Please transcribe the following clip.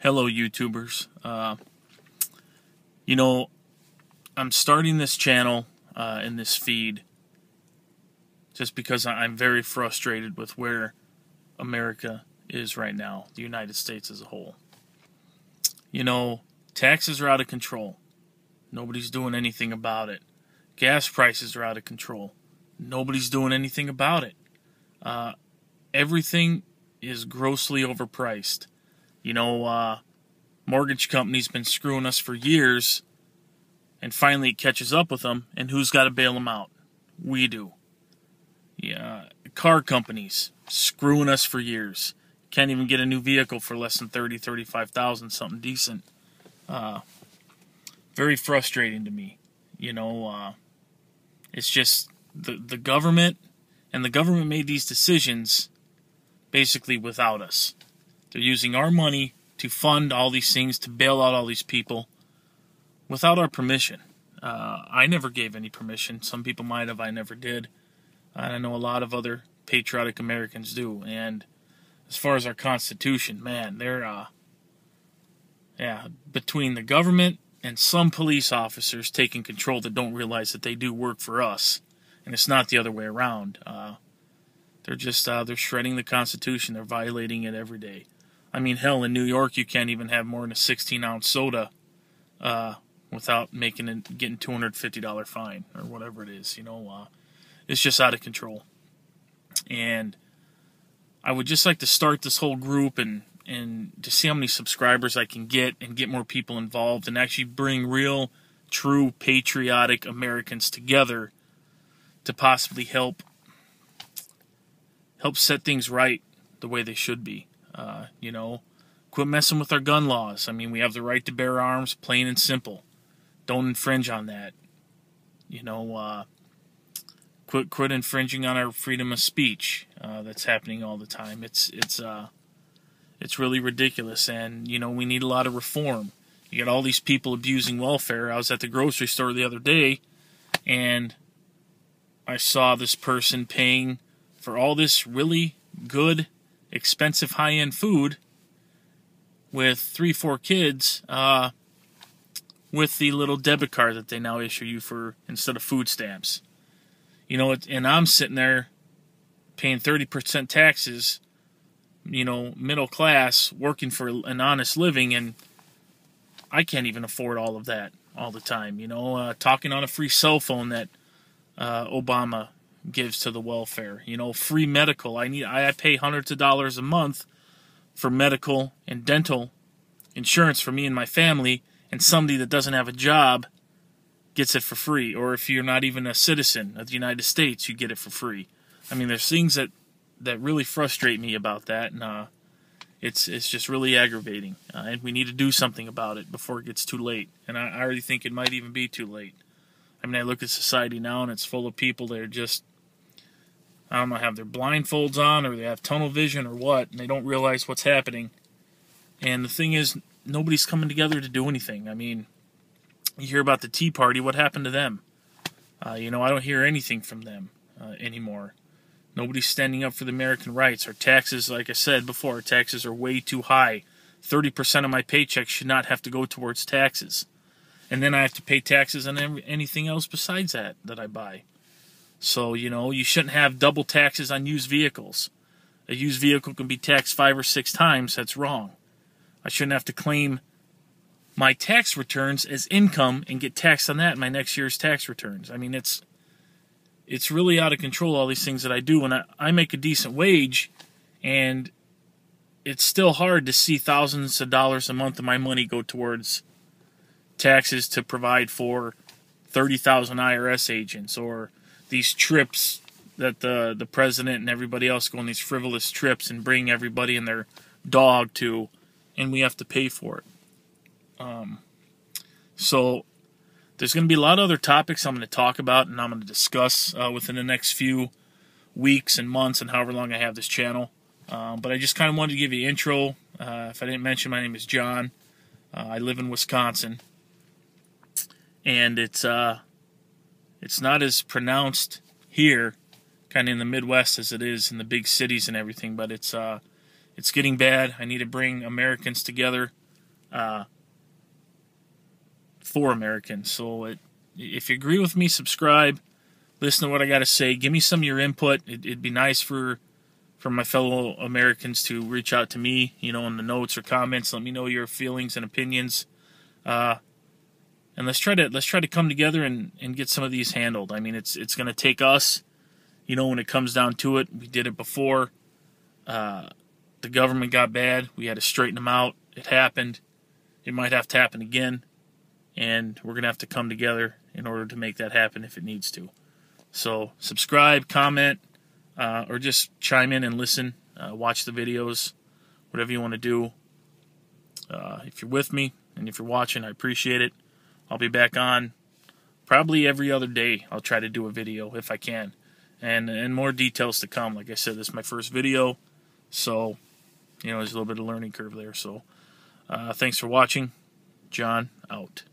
Hello, YouTubers. You know, I'm starting this channel in this feed just because I'm very frustrated with where America is right now, the United States as a whole. You know, taxes are out of control. Nobody's doing anything about it. Gas prices are out of control. Nobody's doing anything about it. Everything is grossly overpriced. You know, mortgage companies been screwing us for years, and finally it catches up with them, and who's got to bail them out? We do. Yeah, car companies screwing us for years. Can't even get a new vehicle for less than $35,000, something decent. Very frustrating to me. You know, it's just the government, and the government made these decisions basically without us. They're using our money to fund all these things, to bail out all these people, without our permission. I never gave any permission. Some people might have, I never did. I know a lot of other patriotic Americans do. And as far as our Constitution, man, they're, between the government and some police officers taking control that don't realize that they do work for us, and it's not the other way around. They're just, they're shredding the Constitution. They're violating it every day. I mean, hell, in New York, you can't even have more than a 16-ounce soda without getting $250 fine or whatever it is. You know, it's just out of control. And I would just like to start this whole group and to see how many subscribers I can get and get more people involved and actually bring real, true, patriotic Americans together to possibly help set things right the way they should be. You know, quit messing with our gun laws. I mean, we have the right to bear arms, plain and simple. Don't infringe on that. You know, quit infringing on our freedom of speech. That's happening all the time. It's really ridiculous, and you know, we need a lot of reform. You got all these people abusing welfare. I was at the grocery store the other day, and I saw this person paying for all this really good, expensive, high-end food with 3-4 kids with the little debit card that they now issue you for instead of food stamps. You know, and I'm sitting there paying 30% taxes, you know, middle class, working for an honest living, and I can't even afford all of that all the time. You know, talking on a free cell phone that Obama gives to the welfare. You know, free medical. I pay hundreds of dollars a month for medical and dental insurance for me and my family, and somebody that doesn't have a job gets it for free. Or if you're not even a citizen of the United States, you get it for free. I mean, there's things that really frustrate me about that, and it's just really aggravating. And we need to do something about it before it gets too late. And I already think it might even be too late. I mean, I look at society now, and it's full of people that are just, I don't know, have their blindfolds on, or they have tunnel vision, or what, and they don't realize what's happening. And the thing is, nobody's coming together to do anything. I mean, you hear about the Tea Party. What happened to them? You know, I don't hear anything from them anymore. Nobody's standing up for the American rights. Our taxes, like I said before, our taxes are way too high. 30% of my paycheck should not have to go towards taxes. And then I have to pay taxes on anything else besides that I buy. So, you know, you shouldn't have double taxes on used vehicles. A used vehicle can be taxed 5 or 6 times. That's wrong. I shouldn't have to claim my tax returns as income and get taxed on that in my next year's tax returns. I mean, it's really out of control, all these things that I do. And I make a decent wage, and it's still hard to see thousands of dollars a month of my money go towards taxes to provide for 30,000 IRS agents, or these trips that the president and everybody else go on, these frivolous trips and bring everybody and their dog to, and we have to pay for it. So there's going to be a lot of other topics I'm going to talk about and I'm going to discuss within the next few weeks and months and however long I have this channel. But I just kind of wanted to give you an intro. If I didn't mention, my name is John. I live in Wisconsin. And it's not as pronounced here, kind of in the Midwest, as it is in the big cities and everything. But it's getting bad. I need to bring Americans together for Americans. So if you agree with me, subscribe, listen to what I got to say, give me some of your input. It'd be nice for my fellow Americans to reach out to me, in the notes or comments. Let me know your feelings and opinions. And let's try to come together and get some of these handled. I mean, it's going to take us, when it comes down to it. We did it before. The government got bad. We had to straighten them out. It happened. It might have to happen again. And we're going to have to come together in order to make that happen if it needs to. So subscribe, comment, or just chime in and listen. Watch the videos, whatever you want to do. If you're with me and if you're watching, I appreciate it. I'll be back on probably every other day. I'll try to do a video if I can. And more details to come. Like I said, this is my first video. So, there's a little bit of learning curve there. So, thanks for watching. John, out.